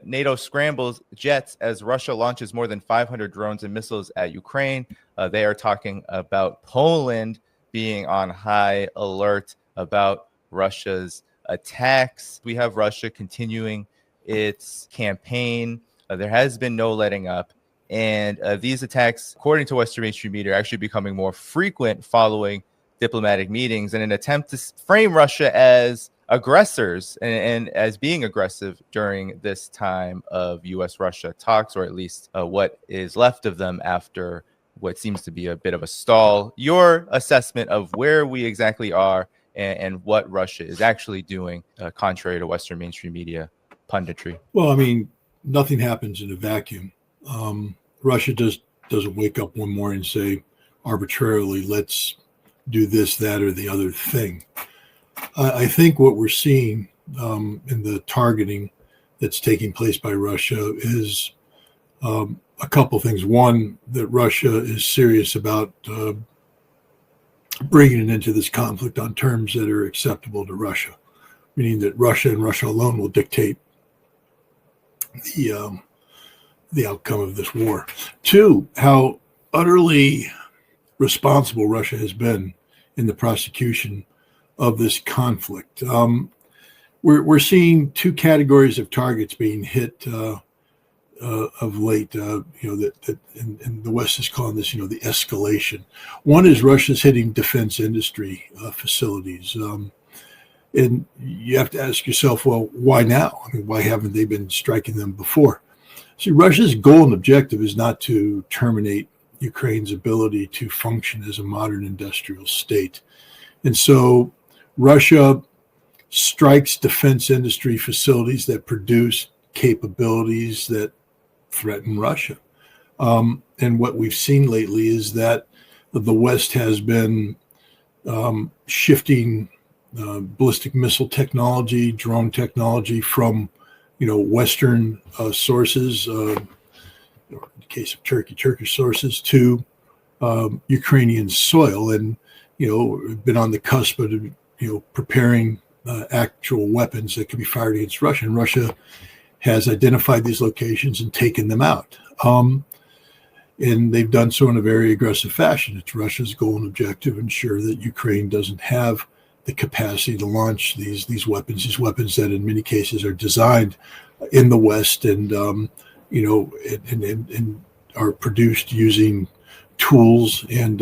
NATO scrambles jets as Russia launches more than 500 drones and missiles at Ukraine. They are talking about Poland being on high alert about Russia's attacks. We have Russia continuing its campaign. There has been no letting up. And these attacks, according to Western mainstream media, are actually becoming more frequent following diplomatic meetings in an attempt to frame Russia as aggressors and as being aggressive during this time of U.S.-Russia talks, or at least what is left of them after what seems to be a bit of a stall. Your assessment of where we exactly are and what Russia is actually doing, contrary to Western mainstream media punditry. Well, I mean, nothing happens in a vacuum. Russia doesn't wake up one morning and say arbitrarily, let's do this, that, or the other thing. I think what we're seeing in the targeting that's taking place by Russia is a couple things. One, that Russia is serious about bringing it into this conflict on terms that are acceptable to Russia, meaning that Russia and Russia alone will dictate the outcome of this war. Two, how utterly responsible Russia has been in the prosecution of this conflict. We're seeing two categories of targets being hit of late. That and the West is calling this, the escalation. One is Russia's hitting defense industry facilities, and you have to ask yourself, well, why now? I mean, why haven't they been striking them before? See, Russia's goal and objective is not to terminate Ukraine's ability to function as a modern industrial state. And so Russia strikes defense industry facilities that produce capabilities that threaten Russia. And what we've seen lately is that the West has been shifting ballistic missile technology, drone technology from Western sources, in the case of Turkish sources, to Ukrainian soil, and been on the cusp of preparing actual weapons that could be fired against Russia. And Russia has identified these locations and taken them out. And they've done so in a very aggressive fashion. It's Russia's goal and objective to ensure that Ukraine doesn't have the capacity to launch these weapons that in many cases are designed in the West and and are produced using tools and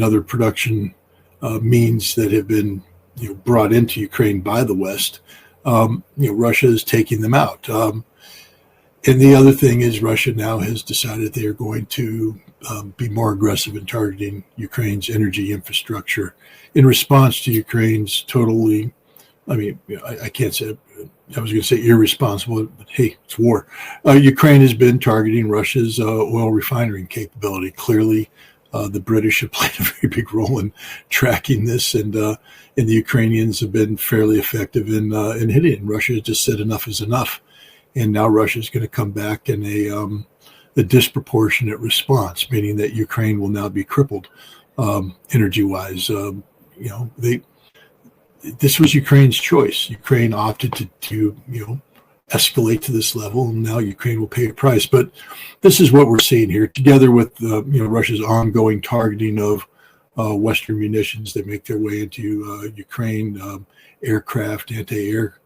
other production means that have been brought into Ukraine by the West. Russia is taking them out. And the other thing is Russia now has decided they are going to be more aggressive in targeting Ukraine's energy infrastructure in response to Ukraine's totally, I can't say, I was going to say irresponsible, but hey, it's war. Ukraine has been targeting Russia's oil refining capability. Clearly, the British have played a very big role in tracking this, and the Ukrainians have been fairly effective in hitting it. And Russia has just said enough is enough. And now Russia is going to come back in a disproportionate response, meaning that Ukraine will now be crippled energy-wise. This was Ukraine's choice. Ukraine opted to escalate to this level, and now Ukraine will pay a price. But this is what we're seeing here, together with Russia's ongoing targeting of Western munitions that make their way into Ukraine, aircraft, anti-air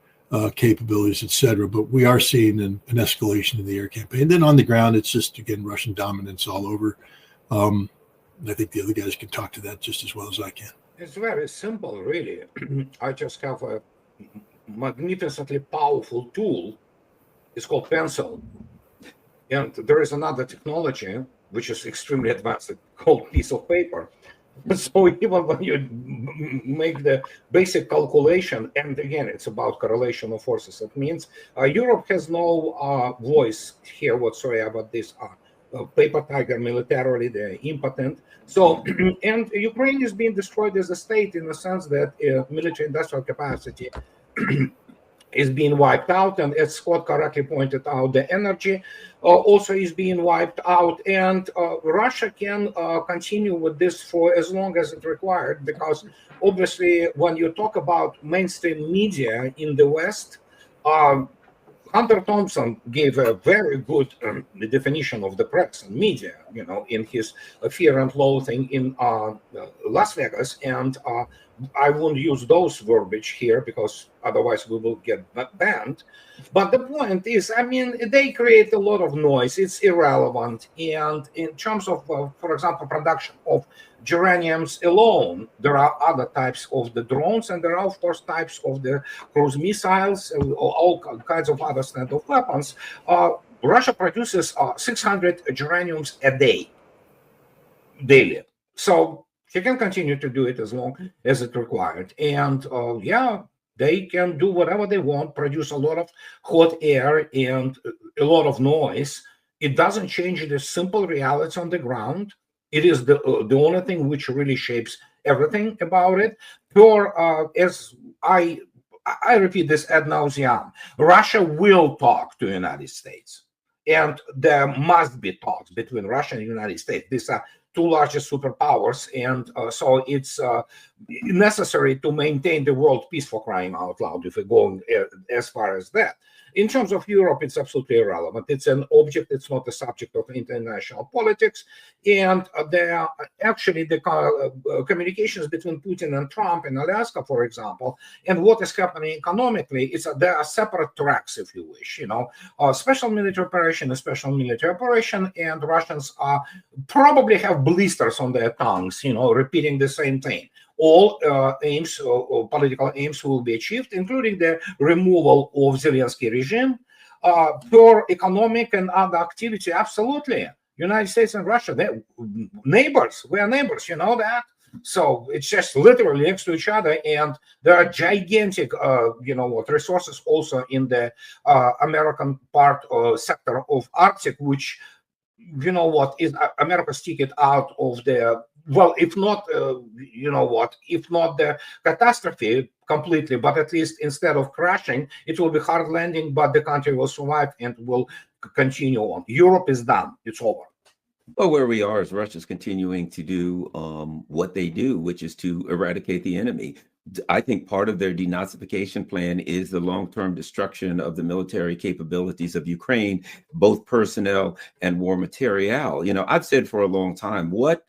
capabilities, etc. But we are seeing an escalation in the air campaign. Then on the ground, it's just, again, Russian dominance all over. I think the other guys can talk to that just as well as I can. It's very simple, really. I just have a magnificently powerful tool. It's called pencil. And there is another technology which is extremely advanced called piece of paper. So even when you make the basic calculation, and again, it's about correlation of forces. It means Europe has no voice here whatsoever about this paper tiger militarily, they're impotent. So, and Ukraine is being destroyed as a state in the sense that military industrial capacity is being wiped out, and as Scott correctly pointed out, the energy also is being wiped out, and Russia can continue with this for as long as it required, because obviously when you talk about mainstream media in the West, Hunter Thompson gave a very good definition of the press and media, in his Fear and Loathing in Las Vegas. And I won't use those verbiage here because otherwise we will get banned. But the point is, they create a lot of noise. It's irrelevant. And in terms of, for example, production of geraniums alone, there are other types of the drones, and there are, of course, types of the cruise missiles, all kinds of other kind of weapons. Russia produces 600 geraniums a day, daily. So he can continue to do it as long as it required. And they can do whatever they want, produce a lot of hot air and a lot of noise. It doesn't change the simple realities on the ground. It is the only thing which really shapes everything about it. As I repeat this ad nauseam, Russia will talk to the United States. And there must be talks between Russia and the United States. These are two largest superpowers, and so it's necessary to maintain the world peace, for crying out loud, if we're going as far as that. In terms of Europe, it's absolutely irrelevant. It's an object. It's not a subject of international politics. And there actually the communications between Putin and Trump in Alaska, for example, and what is happening economically, there are separate tracks, if you wish. Special military operation, and Russians probably have blisters on their tongues, repeating the same thing. All aims, or political aims, will be achieved, including the removal of Zelensky regime, pure economic and other activity. Absolutely, United States and Russia, they're neighbors. We are neighbors, you know that. So it's just literally next to each other, and there are gigantic, resources also in the American part or sector of Arctic, which, is America's ticket out of the. Well, if not, if not the catastrophe completely, but at least instead of crashing, it will be hard landing, but the country will survive and will continue on. Europe is done. It's over. Well, where we are is Russia's continuing to do what they do, which is to eradicate the enemy. I think part of their denazification plan is the long-term destruction of the military capabilities of Ukraine, both personnel and war material. I've said for a long time, what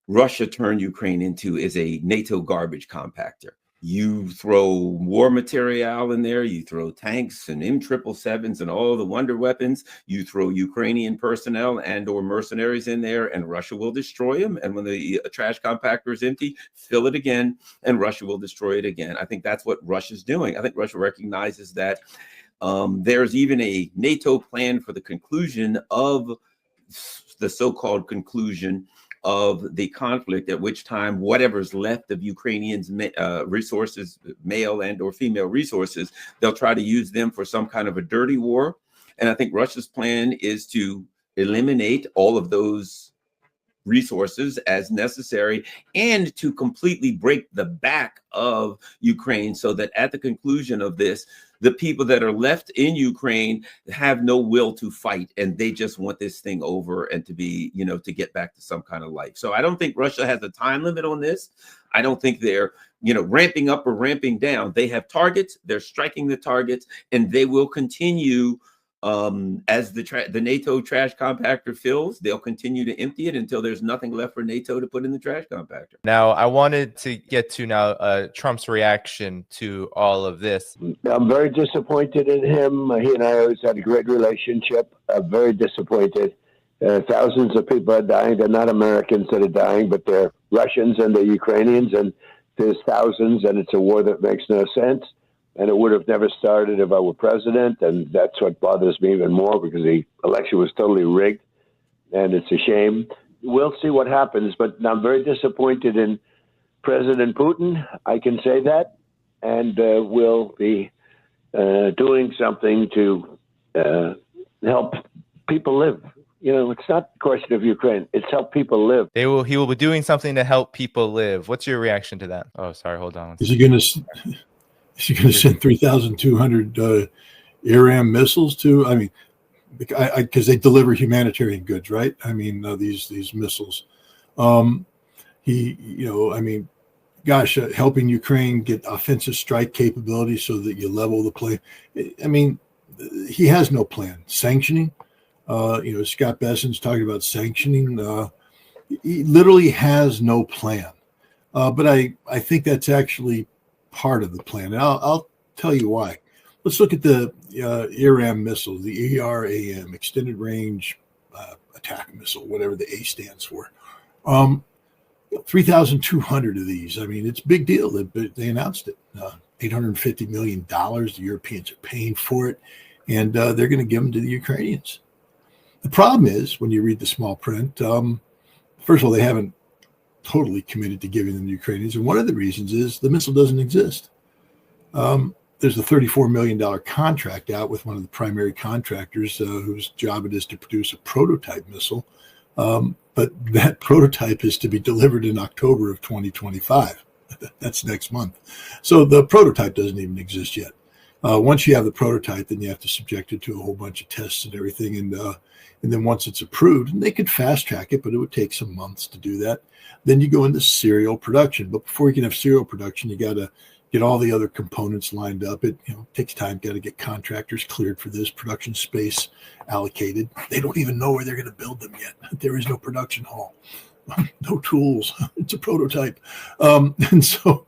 Russia turned Ukraine into is a NATO garbage compactor. You throw war material in there, you throw tanks and M777s and all the wonder weapons, you throw Ukrainian personnel and or mercenaries in there, and Russia will destroy them. And when the trash compactor is empty, fill it again, and Russia will destroy it again. I think that's what Russia's doing. I think Russia recognizes that there's even a NATO plan for the conclusion of the so-called conclusion of the conflict, at which time whatever's left of Ukrainians' resources, male and or female resources, they'll try to use them for some kind of a dirty war. And I think Russia's plan is to eliminate all of those resources as necessary and to completely break the back of Ukraine, so that at the conclusion of this, the people that are left in Ukraine have no will to fight, and they just want this thing over and to be, to get back to some kind of life. So I don't think Russia has a time limit on this. I don't think they're, ramping up or ramping down. They have targets, they're striking the targets, and they will continue as the NATO trash compactor fills. They'll continue to empty it until there's nothing left for NATO to put in the trash compactor. Now, I wanted to get to Trump's reaction to all of this. I'm very disappointed in him. He and I always had a great relationship. I'm very disappointed. Thousands of people are dying. They're not Americans that are dying, but they're Russians and they're Ukrainians, and there's thousands, and it's a war that makes no sense. And it would have never started if I were president, and that's what bothers me even more, because the election was totally rigged, and it's a shame. We'll see what happens, but I'm very disappointed in President Putin. I can say that, and we'll be doing something to help people live. It's not a question of Ukraine. It's help people live. He will be doing something to help people live. What's your reaction to that? Oh, sorry. Hold on. Is he going to send 3,200 ARAM missiles to? Because they deliver humanitarian goods, right? These missiles. Helping Ukraine get offensive strike capability so that you level the play. he has no plan. Sanctioning, Scott Besson's talking about sanctioning. He literally has no plan. But I think that's actually part of the plan. And I'll tell you why. Let's look at the ERAM missile, the ERAM, Extended Range Attack Missile, whatever the A stands for. 3,200 of these. I mean, it's a big deal. They announced it. $850 million. The Europeans are paying for it, and they're going to give them to the Ukrainians. The problem is, when you read the small print, first of all, they haven't totally committed to giving them to the Ukrainians. And one of the reasons is the missile doesn't exist. There's a $34 million contract out with one of the primary contractors whose job it is to produce a prototype missile. But that prototype is to be delivered in October of 2025. That's next month. So the prototype doesn't even exist yet. Once you have the prototype, then you have to subject it to a whole bunch of tests and everything. And then once it's approved, and they could fast track it, but it would take some months to do that. Then you go into serial production. But before you can have serial production, you got to get all the other components lined up. It takes time. Got to get contractors cleared for this, production space allocated. They don't even know where they're going to build them yet. There is no production hall, no tools. It's a prototype. And so,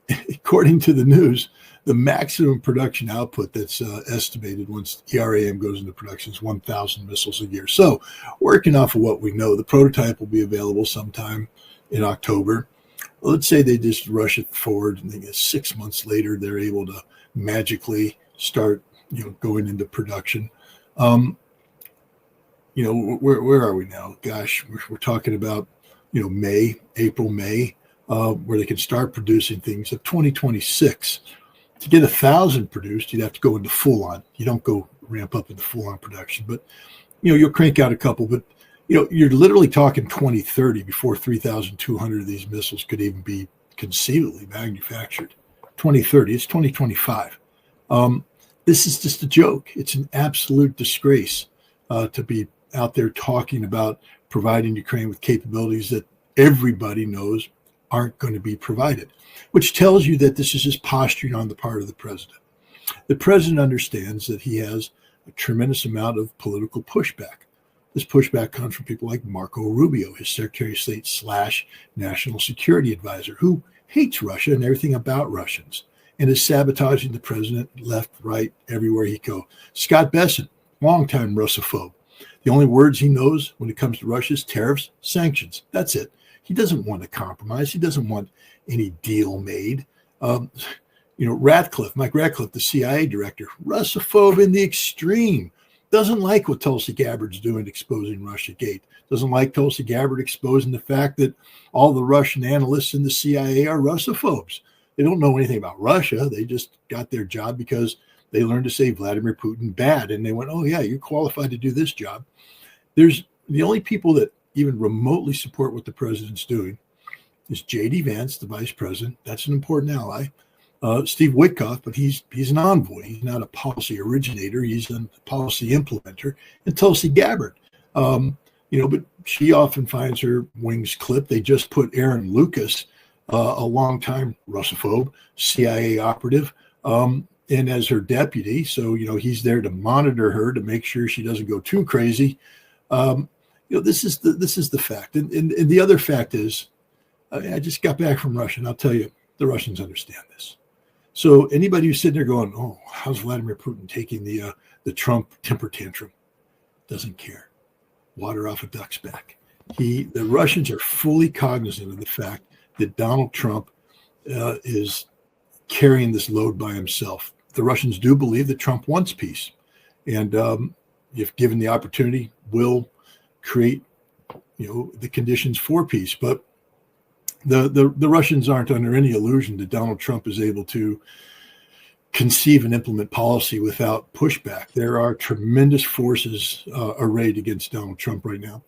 according to the news, the maximum production output that's estimated once ERAM goes into production is 1,000 missiles a year. So, working off of what we know, the prototype will be available sometime in October. Let's say they just rush it forward, and then 6 months later, they're able to magically start, going into production. Where are we now? Gosh, we're talking about, April, May, where they can start producing things of 2026. To get 1,000 produced, you'd have to go into full on. You don't go ramp up into full on production, but you'll crank out a couple. But you're literally talking 2030 before 3,200 of these missiles could even be conceivably manufactured. 2030, it's 2025. This is just a joke. It's an absolute disgrace to be out there talking about providing Ukraine with capabilities that everybody knows aren't going to be provided, which tells you that this is just posturing on the part of the president. The president understands that he has a tremendous amount of political pushback. This pushback comes from people like Marco Rubio, his Secretary of State / National Security Advisor, who hates Russia and everything about Russians and is sabotaging the president left, right, everywhere he goes. Scott Besson, longtime Russophobe. The only words he knows when it comes to Russia is tariffs, sanctions. That's it. He doesn't want a compromise. He doesn't want any deal made. Mike Ratcliffe, the CIA director, Russophobe in the extreme. Doesn't like what Tulsi Gabbard's doing, exposing Russiagate. Doesn't like Tulsi Gabbard exposing the fact that all the Russian analysts in the CIA are Russophobes. They don't know anything about Russia. They just got their job because they learned to say Vladimir Putin bad. And they went, oh, yeah, you're qualified to do this job. There's the only people that even remotely support what the president's doing is J.D. Vance, the vice president. That's an important ally. Steve Witkoff, but he's an envoy. He's not a policy originator. He's a policy implementer. And Tulsi Gabbard, but she often finds her wings clipped. They just put Aaron Lucas, a longtime Russophobe, CIA operative, in as her deputy. So, he's there to monitor her to make sure she doesn't go too crazy. This is the fact. And the other fact is, I just got back from Russia, and I'll tell you, the Russians understand this. So anybody who's sitting there going, oh, how's Vladimir Putin taking the Trump temper tantrum? Doesn't care. Water off a duck's back. The Russians are fully cognizant of the fact that Donald Trump is carrying this load by himself. The Russians do believe that Trump wants peace. And if given the opportunity, will create, the conditions for peace. But the Russians aren't under any illusion that Donald Trump is able to conceive and implement policy without pushback. There are tremendous forces arrayed against Donald Trump right now.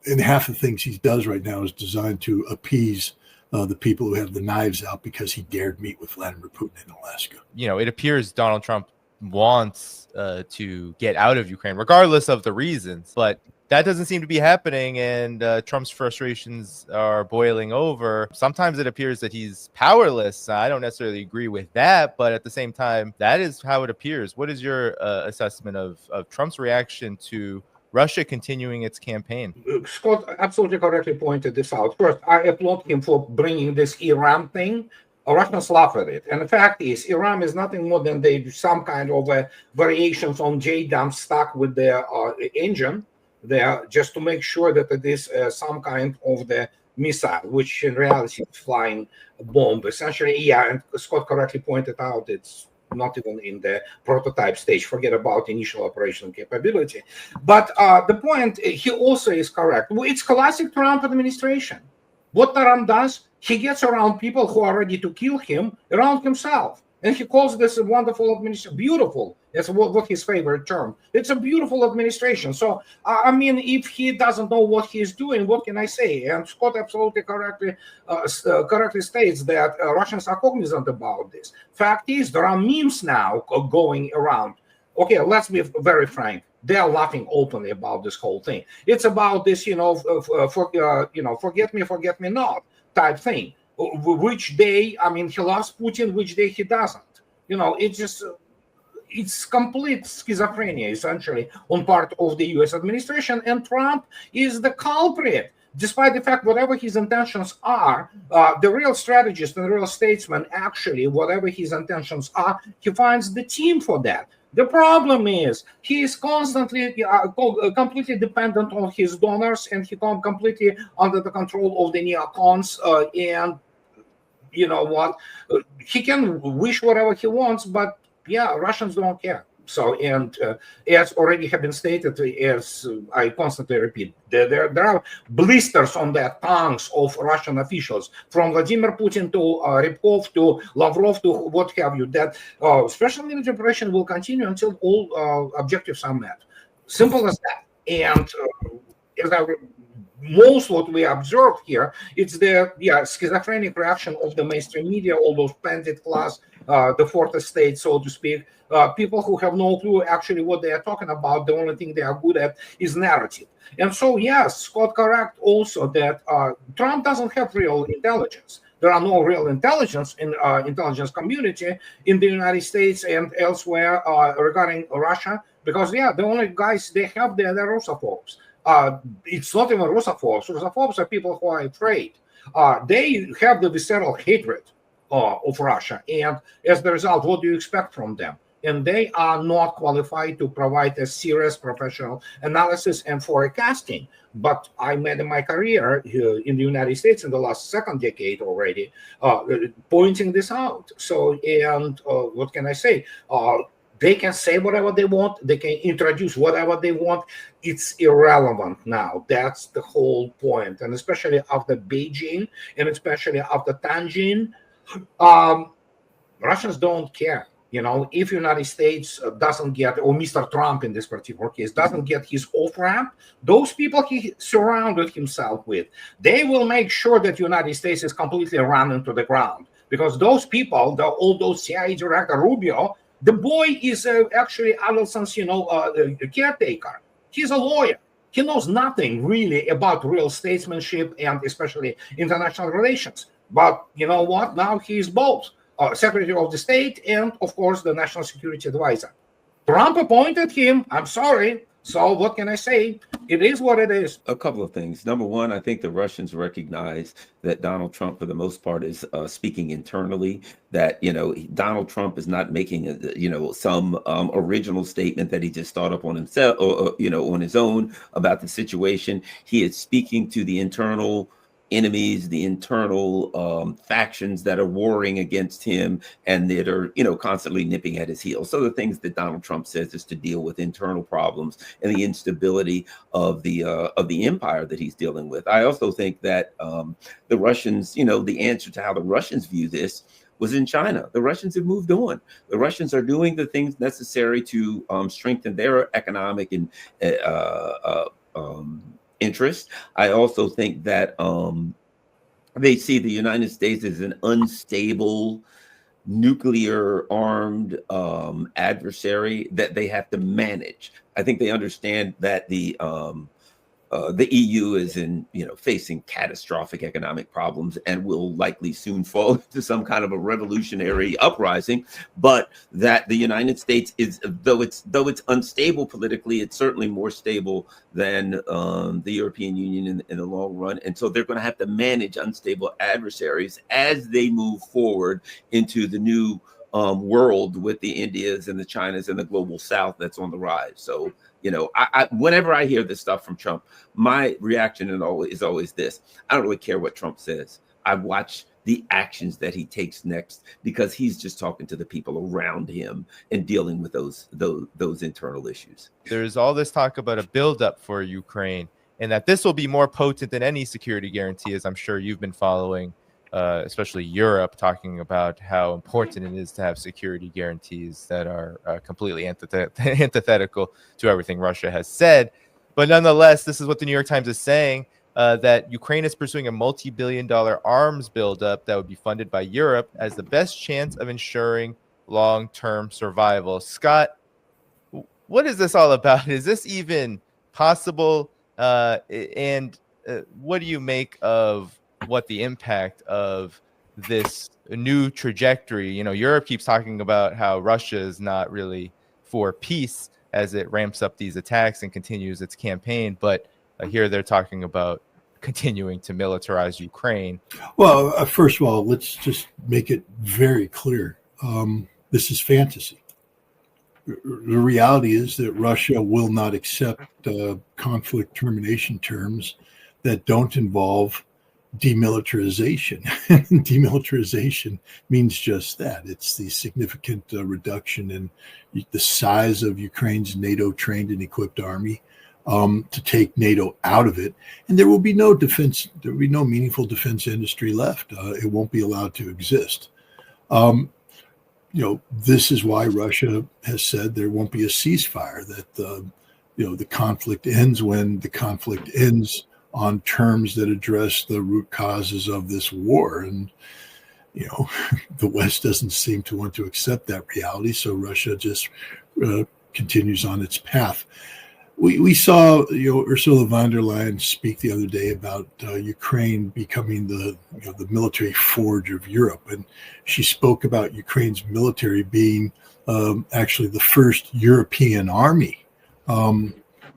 And half the things he does right now is designed to appease the people who have the knives out because he dared meet with Vladimir Putin in Alaska. It appears Donald Trump wants to get out of Ukraine, regardless of the reasons. But that doesn't seem to be happening, and Trump's frustrations are boiling over. Sometimes it appears that he's powerless. I don't necessarily agree with that, but at the same time, that is how it appears. What is your assessment of Trump's reaction to Russia continuing its campaign? Scott absolutely correctly pointed this out. First, I applaud him for bringing this Iran thing. Russians laugh at it. And the fact is, Iran is nothing more than some kind of variations on JDAM stuck with their engine there, just to make sure that it is some kind of the missile, which in reality is flying bomb. Essentially, yeah, and Scott correctly pointed out it's not even in the prototype stage. Forget about initial operational capability. But the point, he also is correct. It's classic Trump administration. What Trump does, he gets around people who are ready to kill him around himself. And he calls this a wonderful administration. Beautiful. That's what his favorite term. It's a beautiful administration. So, I mean, if he doesn't know what he's doing, what can I say? And Scott absolutely correctly states that Russians are cognizant about this. Fact is, there are memes now going around. Okay, let's be very frank. They are laughing openly about this whole thing. It's about this, forget me not type thing. Which day, I mean, he loves Putin, which day he doesn't. It's complete schizophrenia, essentially, on part of the US administration, and Trump is the culprit. Despite the fact, whatever his intentions are, the real strategist and the real statesman, actually, whatever his intentions are, he finds the team for that. The problem is he is constantly completely dependent on his donors, and he comes completely under the control of the neocons. And you know what? He can wish whatever he wants, but yeah, Russians don't care. So, and as already have been stated, as I constantly repeat, there are blisters on the tongues of Russian officials, from Vladimir Putin to Rybkov to Lavrov to what have you, that special military operation will continue until all objectives are met. Simple as that. And most what we observe here, it's the schizophrenic reaction of the mainstream media, all those pandit class, the fourth estate, so to speak, people who have no clue actually what they are talking about. The only thing they are good at is narrative. And so, yes, Scott correct also that Trump doesn't have real intelligence. There are no real intelligence in intelligence community in the United States and elsewhere regarding Russia, because the only guys they have there are Russophobes. It's not even Russophobes. Russophobes are people who are afraid. They have the visceral hatred of Russia, and as the result, what do you expect from them? And they are not qualified to provide a serious professional analysis and forecasting. But I made in my career in the United States in the last second decade already, pointing this out. So, and what can I say? They can say whatever they want. They can introduce whatever they want. It's irrelevant now. That's the whole point. And especially after Beijing and especially after Tianjin, Russians don't care. If United States doesn't get, or Mr. Trump in this particular case, doesn't get his off-ramp, those people he surrounded himself with, they will make sure that United States is completely run into the ground. Because those people, all those CIA director Rubio, the boy is actually Adelson's, caretaker. He's a lawyer. He knows nothing really about real statesmanship and especially international relations. But you know what? Now he is both Secretary of the State and, of course, the National Security Advisor. Trump appointed him. I'm sorry. So what can I say? It is what it is. A couple of things. Number one, I think the Russians recognize that Donald Trump, for the most part, is speaking internally. That Donald Trump is not making some original statement that he just thought up on himself or on his own about the situation. He is speaking to the internal enemies, the internal factions that are warring against him and that are, constantly nipping at his heels. So the things that Donald Trump says is to deal with internal problems and the instability of the empire that he's dealing with. I also think that the Russians, the answer to how the Russians view this was in China. The Russians have moved on. The Russians are doing the things necessary to strengthen their economic and interest. I also think that they see the United States as an unstable, nuclear-armed adversary that they have to manage. I think they understand that the the EU is facing catastrophic economic problems and will likely soon fall into some kind of a revolutionary uprising. But that the United States is, though it's unstable politically, it's certainly more stable than the European Union in the long run. And so they're going to have to manage unstable adversaries as they move forward into the new world with the Indias and the Chinas and the global South that's on the rise. So, I whenever I hear this stuff from Trump, my reaction is always this: I don't really care what Trump says. I watch the actions that he takes next, because he's just talking to the people around him and dealing with those internal issues. There's all this talk about a buildup for Ukraine, and that this will be more potent than any security guarantee, as I'm sure you've been following. Especially Europe, talking about how important it is to have security guarantees that are completely antithetical to everything Russia has said. But nonetheless, this is what the New York Times is saying, that Ukraine is pursuing a multi-billion-dollar arms buildup that would be funded by Europe as the best chance of ensuring long-term survival. Scott, what is this all about? Is this even possible? And what do you make of what the impact of this new trajectory? Europe keeps talking about how Russia is not really for peace as it ramps up these attacks and continues its campaign, but here they're talking about continuing to militarize Ukraine. Well, first of all, let's just make it very clear. This is fantasy. The reality is that Russia will not accept conflict termination terms that don't involve demilitarization. Demilitarization means just that. It's the significant reduction in the size of Ukraine's NATO trained and equipped army, to take NATO out of it, and there will be no defense. There will be no meaningful defense industry left. It won't be allowed to exist. This is why Russia has said there won't be a ceasefire. That the conflict ends when the conflict ends, on terms that address the root causes of this war. And, the West doesn't seem to want to accept that reality. So Russia just continues on its path. We saw, Ursula von der Leyen speak the other day about Ukraine becoming the military forge of Europe. And she spoke about Ukraine's military being actually the first European army,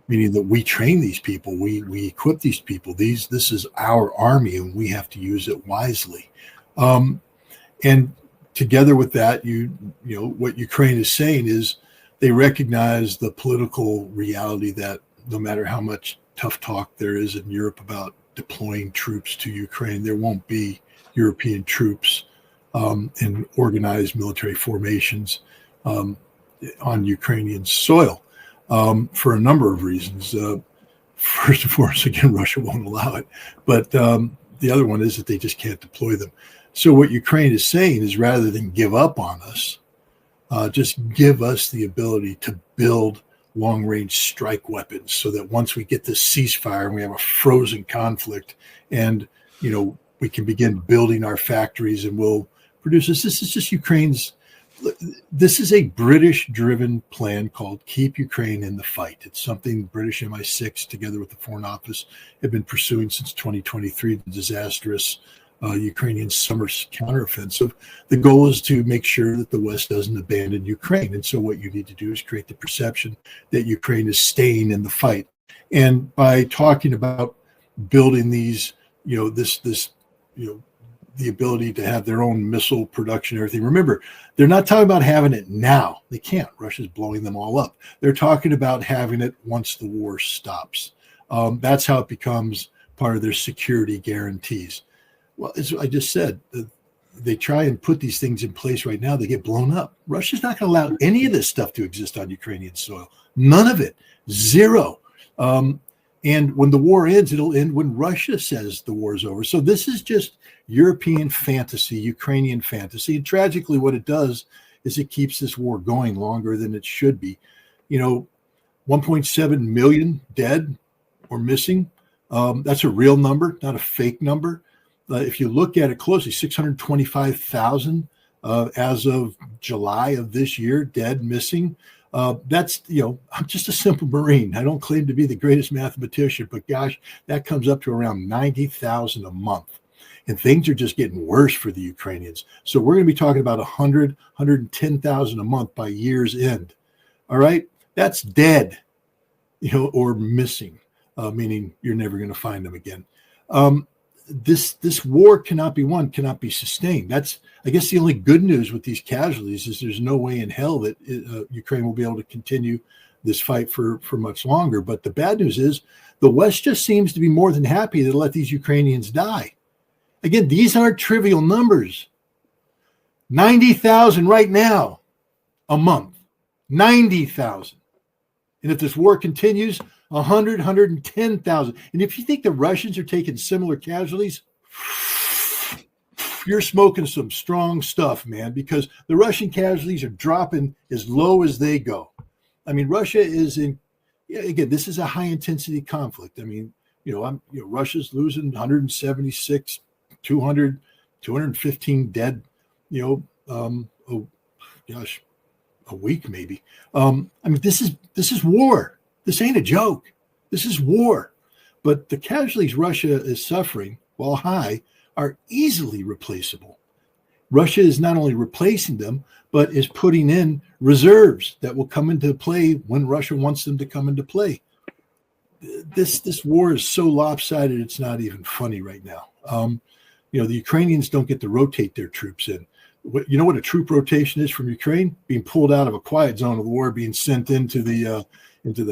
meaning that we train these people, we equip these people. This is our army, and we have to use it wisely. And together with that, what Ukraine is saying is they recognize the political reality that no matter how much tough talk there is in Europe about deploying troops to Ukraine, there won't be European troops in organized military formations on Ukrainian soil. For a number of reasons. First and foremost, again, Russia won't allow it. But the other one is that they just can't deploy them. So what Ukraine is saying is, rather than give up on us, just give us the ability to build long-range strike weapons, so that once we get this ceasefire and we have a frozen conflict, and we can begin building our factories and we'll produce this. This is just Ukraine's. This is a British-driven plan called Keep Ukraine in the Fight. It's something British MI6, together with the Foreign Office, have been pursuing since 2023, the disastrous Ukrainian summer counteroffensive. The goal is to make sure that the West doesn't abandon Ukraine. And so what you need to do is create the perception that Ukraine is staying in the fight. And by talking about building these, the ability to have their own missile production and everything. Remember, they're not talking about having it now. They can't. Russia's blowing them all up. They're talking about having it once the war stops. That's how it becomes part of their security guarantees. Well, as I just said, they try and put these things in place right now. They get blown up. Russia's not going to allow any of this stuff to exist on Ukrainian soil. None of it. Zero. And when the war ends, it'll end when Russia says the war is over. So this is just European fantasy, Ukrainian fantasy. And tragically, what it does is it keeps this war going longer than it should be. 1.7 million dead or missing. That's a real number, not a fake number. If you look at it closely, 625,000 as of July of this year, dead, missing. That's, I'm just a simple Marine. I don't claim to be the greatest mathematician, but gosh, that comes up to around 90,000 a month. And things are just getting worse for the Ukrainians. So we're going to be talking about 110,000 a month by year's end. All right. That's dead, or missing, meaning you're never going to find them again. This war cannot be won, cannot be sustained. That's, I guess, the only good news with these casualties is there's no way in hell that Ukraine will be able to continue this fight for much longer. But the bad news is the West just seems to be more than happy to let these Ukrainians die. Again, these aren't trivial numbers. 90,000 right now a month. 90,000. And if this war continues, 110,000. And if you think the Russians are taking similar casualties, you're smoking some strong stuff, man, because the Russian casualties are dropping as low as they go. I mean, Russia is again, this is a high intensity conflict. I mean, Russia's losing 176, 200, 215 dead, a week maybe. I mean, this is war. This ain't a joke. This is war. But the casualties Russia is suffering, while high, are easily replaceable. Russia is not only replacing them, but is putting in reserves that will come into play when Russia wants them to come into play. This war is so lopsided, it's not even funny right now. The Ukrainians don't get to rotate their troops in. You know what a troop rotation is from Ukraine? Being pulled out of a quiet zone of the war, being sent into the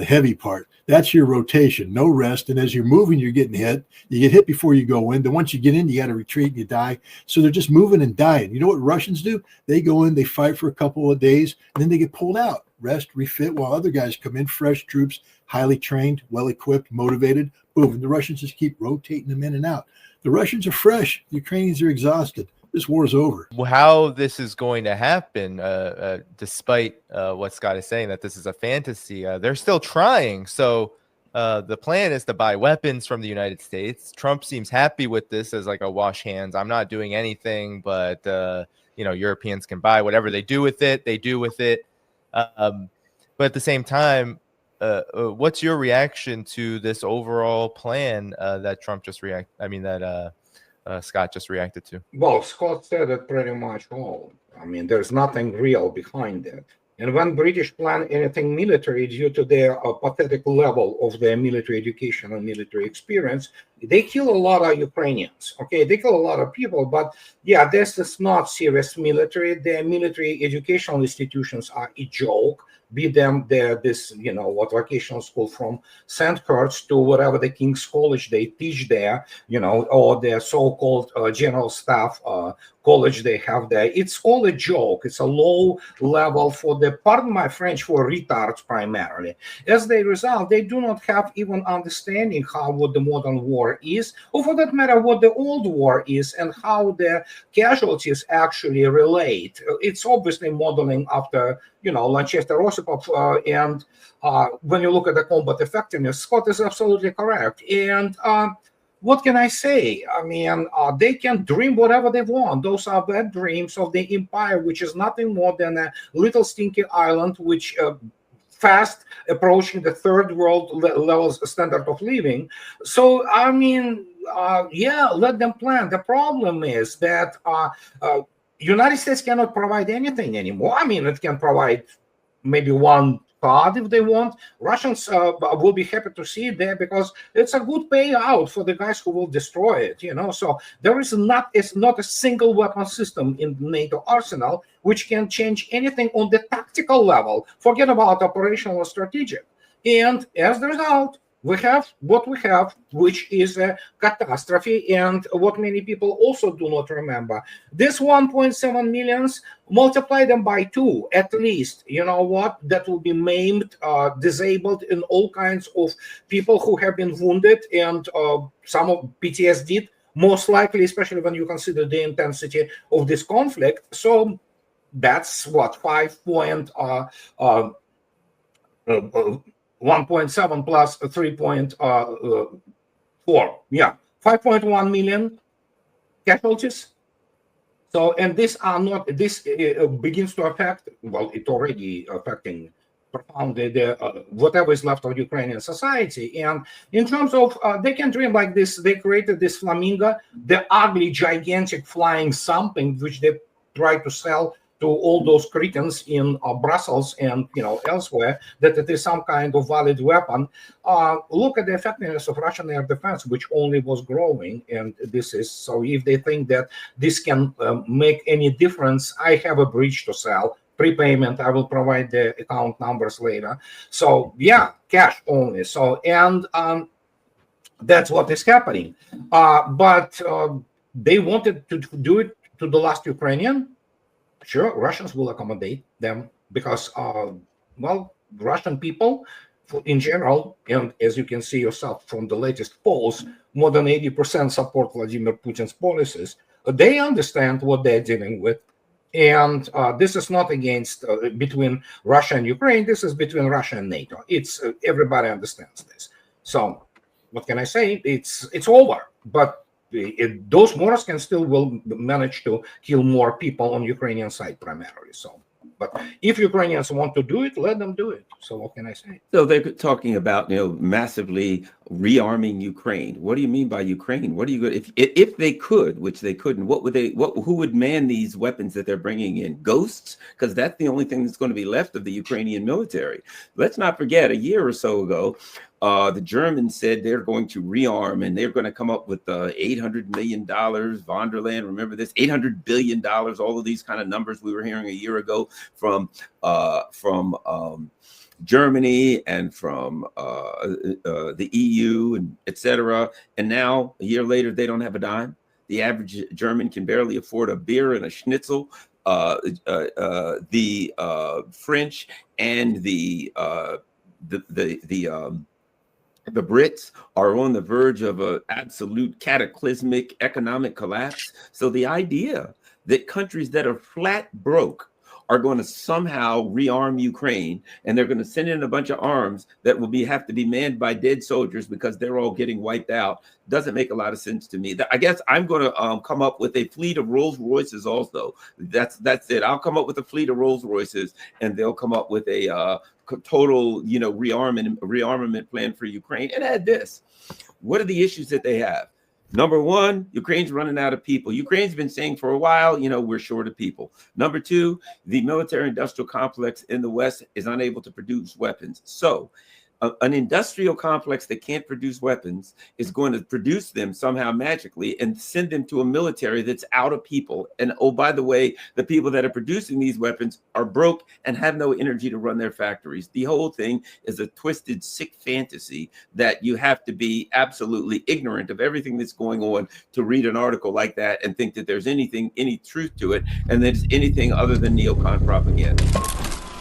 heavy part. That's your rotation, no rest. And as you're moving, you're getting hit. You get hit before you go in. Then once you get in, you got to retreat and you die. So they're just moving and dying. You know what Russians do? They go in, they fight for a couple of days, and then they get pulled out, rest, refit, while other guys come in, fresh troops, highly trained, well-equipped, motivated. Boom. And the Russians just keep rotating them in and out. The Russians are fresh. The Ukrainians are exhausted. This war is over. How this is going to happen, despite what Scott is saying, that this is a fantasy, they're still trying. So the plan is to buy weapons from the United States. Trump seems happy with this as like a wash hands. I'm not doing anything, but Europeans can buy whatever they do with it. They do with it. But at the same time, what's your reaction to this overall plan that Scott just reacted to? Well, Scott said it pretty much all. I mean, there's nothing real behind it. And when British plan anything military due to their pathetic level of their military education and military experience, they kill a lot of Ukrainians. Okay, they kill a lot of people, but yeah, this is not serious military. Their military educational institutions are a joke. Be them this vocational school from Sandhurst to whatever the King's College they teach there, or their so-called general staff college they have there. It's all a joke. It's a low level for pardon my French, for retards primarily. As a result, they do not have even understanding what the modern war is, or for that matter, what the old war is and how the casualties actually relate. It's obviously modeling after, Lanchester Ossipov, and when you look at the combat effectiveness, Scott is absolutely correct. And what can I say? I mean, they can dream whatever they want. Those are bad dreams of the empire, which is nothing more than a little stinky island, which fast approaching the third world levels standard of living. So, I mean, let them plan. The problem is that United States cannot provide anything anymore. I mean, it can provide maybe one card if they want. Russians will be happy to see it there because it's a good payout for the guys who will destroy it. So there is not a single weapon system in the NATO arsenal which can change anything on the tactical level. Forget about operational or strategic. And as a result, we have what we have, which is a catastrophe, and what many people also do not remember. This 1.7 millions, multiply them by 2 at least. You know what? That will be maimed, disabled, and all kinds of people who have been wounded, and some of PTSD, most likely, especially when you consider the intensity of this conflict. So that's what 1.7 plus 3.4, 5.1 million casualties. So, and these are not, this begins to affect, well, it already affecting profoundly whatever is left of Ukrainian society. And in terms of they can dream like this, they created this flamingo, the ugly, gigantic flying something which they try to sell to all those cretins in Brussels and elsewhere, that it is some kind of valid weapon. Look at the effectiveness of Russian air defense, which only was growing, and this is so. If they think that this can make any difference, I have a bridge to sell. Prepayment. I will provide the account numbers later. So yeah, cash only. So and that's what is happening. But they wanted to do it to the last Ukrainian. Sure, Russians will accommodate them because, well, Russian people in general, and as you can see yourself from the latest polls, more than 80% support Vladimir Putin's policies. They understand what they're dealing with. And this is not against between Russia and Ukraine. This is between Russia and NATO. It's everybody understands this. So what can I say? It's over. But those Moors can still will manage to kill more people on Ukrainian side primarily. So, but if Ukrainians want to do it, let them do it. So what can I say? So they're talking about massively rearming Ukraine. What do you mean by Ukraine? What do you if they could, which they couldn't? What would they? Who would man these weapons that they're bringing in? Ghosts? Because that's the only thing that's going to be left of the Ukrainian military. Let's not forget, a year or so ago, the Germans said they're going to rearm and they're going to come up with $800 million. Von der Leyen, remember this? $800 billion. All of these kind of numbers we were hearing a year ago from Germany and from the EU and etc. And now a year later, they don't have a dime. The average German can barely afford a beer and a schnitzel. The French and the Brits are on the verge of an absolute cataclysmic economic collapse. So the idea that countries that are flat broke are going to somehow rearm Ukraine, and they're going to send in a bunch of arms that will have to be manned by dead soldiers because they're all getting wiped out, doesn't make a lot of sense to me. I guess I'm going to come up with a fleet of Rolls Royces also. That's it. I'll come up with a fleet of Rolls Royces, and they'll come up with a total, rearmament plan for Ukraine. And add this: what are the issues that they have? Number one, Ukraine's running out of people. Ukraine's been saying for a while, we're short of people. Number two, the military-industrial complex in the West is unable to produce weapons. So an industrial complex that can't produce weapons is going to produce them somehow magically and send them to a military that's out of people. And oh, by the way, the people that are producing these weapons are broke and have no energy to run their factories. The whole thing is a twisted, sick fantasy that you have to be absolutely ignorant of everything that's going on to read an article like that and think that there's any truth to it, and that it's anything other than neocon propaganda.